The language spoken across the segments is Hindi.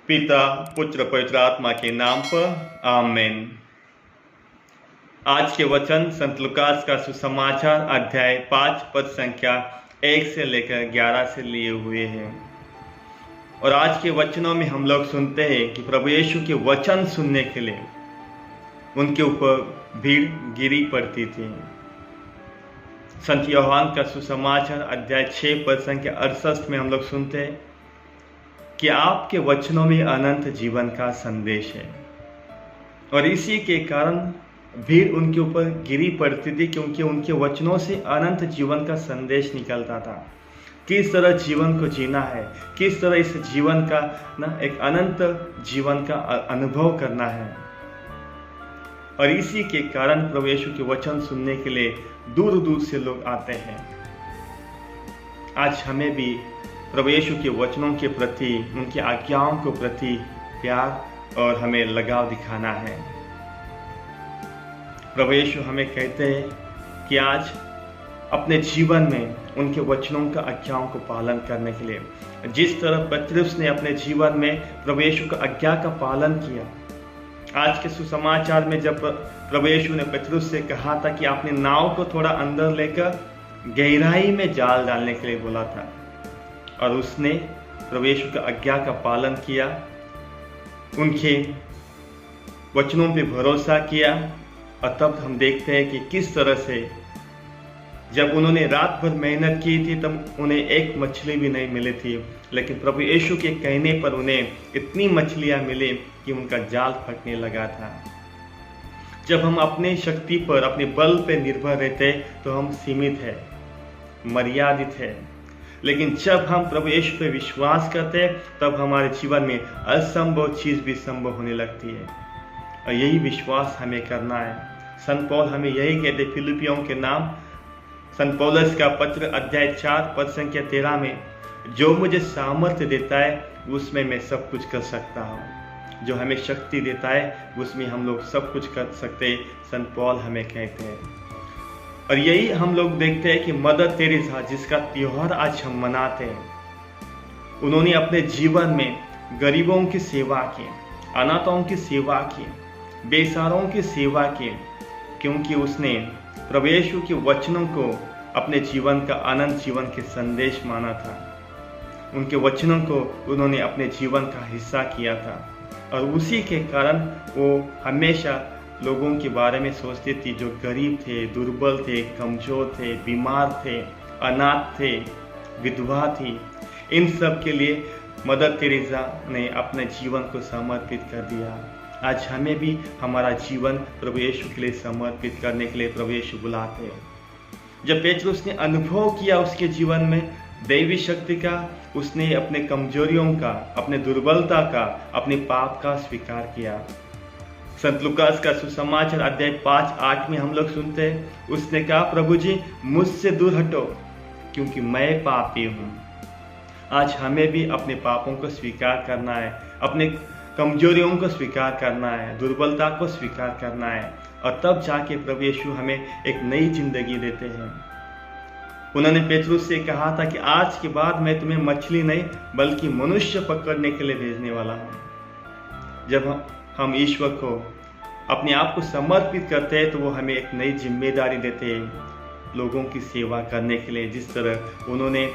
पिता पुत्र पवित्र आत्मा के नाम पर आमीन। आज के वचन संत लूकास का सुसमाचार अध्याय 5 पद संख्या 1 से लेकर 11 से लिए हुए हैं। और आज के वचनों में हम लोग सुनते हैं कि प्रभु यीशु के वचन सुनने के लिए उनके ऊपर भीड़ गिरी पड़ती थी। संत यूहन्ना का सुसमाचार अध्याय 6 पद संख्या 68 में हम लोग सुनते हैं कि आपके वचनों में अनंत जीवन का संदेश है। और इसी के कारण भीड़ उनके ऊपर गिरी पड़ती थी, क्योंकि उनके वचनों से अनंत जीवन का संदेश निकलता था। किस तरह जीवन को जीना है, किस तरह इस जीवन का एक अनंत जीवन का अनुभव करना है। और इसी के कारण प्रभु यीशु के वचन सुनने के लिए दूर दूर से लोग आते हैं। आज हमें भी प्रभु यीशु के वचनों के प्रति, उनकी आज्ञाओं के प्रति प्यार और हमें लगाव दिखाना है। प्रभु यीशु हमें कहते हैं कि आज अपने जीवन में उनके वचनों का आज्ञाओं को पालन करने के लिए, जिस तरह पतरस ने अपने जीवन में प्रभु यीशु का आज्ञा का पालन किया। आज के सुसमाचार में जब प्रभु यीशु ने पतरस से कहा था कि आपने नाव को थोड़ा अंदर लेकर गहराई में जाल डालने के लिए बोला था, और उसने प्रभु यीशु का आज्ञा का पालन किया, उनके वचनों पे भरोसा किया। और तब हम देखते हैं कि किस तरह से जब उन्होंने रात भर मेहनत की थी तब उन्हें एक मछली भी नहीं मिली थी, लेकिन प्रभु यीशु के कहने पर उन्हें इतनी मछलियां मिली कि उनका जाल फटने लगा था। जब हम अपनी शक्ति पर, अपने बल पर निर्भर रहते तो हम सीमित है, मर्यादित है। लेकिन जब हम प्रभु यीशु पे विश्वास करते हैं तब हमारे जीवन में असंभव चीज भी संभव होने लगती है। और यही विश्वास हमें करना है। संत पौल हमें यही कहते, फिलिपियों के नाम संत पौलुस का पत्र अध्याय 4 पद संख्या 13 में, जो मुझे सामर्थ्य देता है उसमें मैं सब कुछ कर सकता हूँ। जो हमें शक्ति देता है उसमें हम लोग सब कुछ कर सकते हैं, संत पौल हमें कहते हैं। और यही हम लोग देखते हैं कि मदर तेरेसा, जिसका त्योहार आज हम मनाते हैं, उन्होंने अपने जीवन में गरीबों की सेवा की, अनाथों की सेवा की, बेसहारों की सेवा की, क्योंकि उसने प्रभु यीशु के वचनों को अपने जीवन का अनंत जीवन के संदेश माना था। उनके वचनों को उन्होंने अपने जीवन का हिस्सा किया था। और उसी के कारण वो हमेशा लोगों के बारे में सोचती थी जो गरीब थे, दुर्बल थे, कमजोर थे, बीमार थे, अनाथ थे, विधवा थी। इन सब के लिए मदर तेरेसा ने अपने जीवन को समर्पित कर दिया। आज हमें भी हमारा जीवन प्रभु यीशु के लिए समर्पित करने के लिए प्रभु यीशु बुलाते हैं। जब पेतरुस ने अनुभव किया उसके जीवन में दैवी शक्ति का, उसने अपने कमजोरियों का, अपने दुर्बलता का, अपने पाप का स्वीकार किया। संत लूकास का सुसमाचार अध्याय 5:8 में हम लोग सुनते हैं, उसने कहा, प्रभु जी मुझसे दूर हटो क्योंकि मैं पापी हूँ। आज हमें भी अपने पापों को स्वीकार करना है, अपने कमजोरियों को स्वीकार करना है, दुर्बलता को स्वीकार करना है, और तब जाके प्रभु यीशु हमें एक नई जिंदगी देते हैं। उन्होंने पेतरुस से कहा था कि आज के बाद मैं तुम्हें मछली नहीं बल्कि मनुष्य पकड़ने के लिए भेजने वाला हूँ। जब हम ईश्वर को अपने आप को समर्पित करते हैं तो वो हमें एक नई जिम्मेदारी देते हैं, लोगों की सेवा करने के लिए, जिस तरह उन्होंने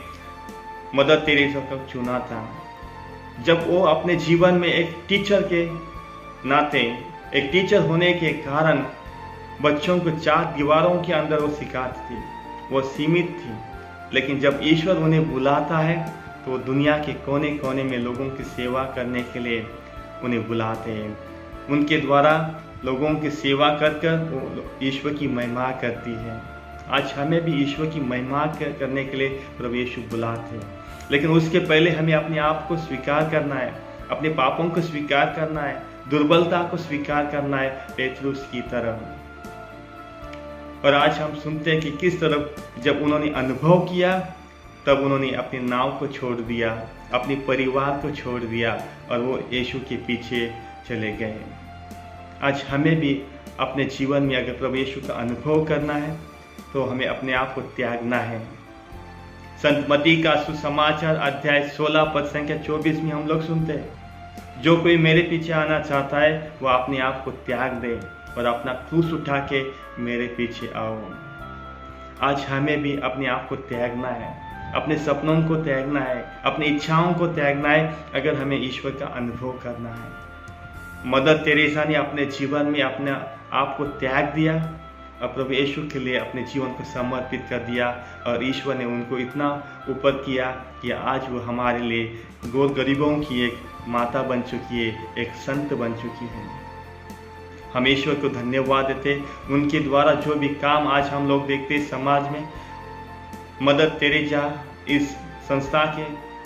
मदर तेरेसा को चुना था। जब वो अपने जीवन में एक टीचर के नाते, एक टीचर होने के कारण बच्चों को 4 दीवारों के अंदर वो सिखाती थी, वो सीमित थी। लेकिन जब ईश्वर उन्हें बुलाता है तो वो दुनिया के कोने कोने में लोगों की सेवा करने के लिए उन्हें बुलाते हैं। उनके द्वारा लोगों की सेवा कर कर वो ईश्वर की महिमा करती है। आज हमें भी ईश्वर की महिमा करने के लिए प्रभु यीशु बुलाते हैं। लेकिन उसके पहले हमें अपने आप को स्वीकार करना है, अपने पापों को स्वीकार करना है, दुर्बलता को स्वीकार करना है, पेतरुस की तरह। और आज हम सुनते हैं कि किस तरह जब उन्होंने अनुभव किया तब उन्होंने अपनी नाव को छोड़ दिया, अपने परिवार को छोड़ दिया और वो यीशु के पीछे चले गए। आज हमें भी अपने जीवन में अगर प्रभु यीशु का अनुभव करना है तो हमें अपने आप को त्यागना है। संत मत्ती का सुसमाचार अध्याय 16 पद संख्या 24 में हम लोग सुनते हैं, जो कोई मेरे पीछे आना चाहता है वह अपने आप को त्याग दे और अपना क्रूस उठा के मेरे पीछे आओ। आज हमें भी अपने आप को त्यागना है, अपने सपनों को त्यागना है, अपनी इच्छाओं को त्यागना है अगर हमें ईश्वर का अनुभव करना है। मदर तेरेसा ने अपने जीवन में अपने आप को त्याग दिया और प्रभु यीशु के लिए अपने जीवन को समर्पित कर दिया और ईश्वर ने उनको इतना ऊपर किया कि आज वो हमारे लिए गरीबों की एक माता बन चुकी है, एक संत बन चुकी है। हम ईश्वर को धन्यवाद देते, उनके द्वारा जो भी काम आज हम लोग देखते हैं समाज में, मदर तेरेसा इस संस्था के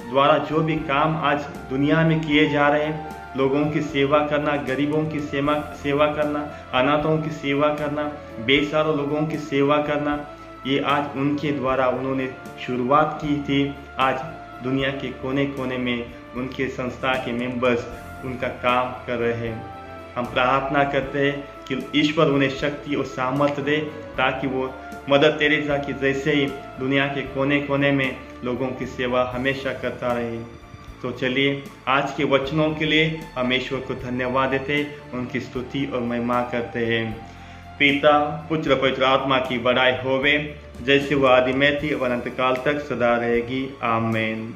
द्वारा जो भी काम आज दुनिया में किए जा रहे हैं, लोगों की सेवा करना, गरीबों की सेवा करना, अनाथों की सेवा करना, बेसहारा लोगों की सेवा करना, ये आज उनके द्वारा उन्होंने शुरुआत की थी। आज दुनिया के कोने कोने में उनके संस्था के मेंबर्स उनका काम कर रहे हैं। हम प्रार्थना करते हैं कि ईश्वर उन्हें शक्ति और सामर्थ्य दे ताकि वो मदर तेरेसा की जैसे ही दुनिया के कोने कोने में लोगों की सेवा हमेशा करता रहे। तो चलिए आज के वचनों के लिए हम ईश्वर को धन्यवाद देते, उनकी स्तुति और महिमा करते हैं। पिता पुत्र पवित्र आत्मा की बड़ाई होवे, जैसे वह आदि में थी और अनंत काल तक सदा रहेगी। आमीन।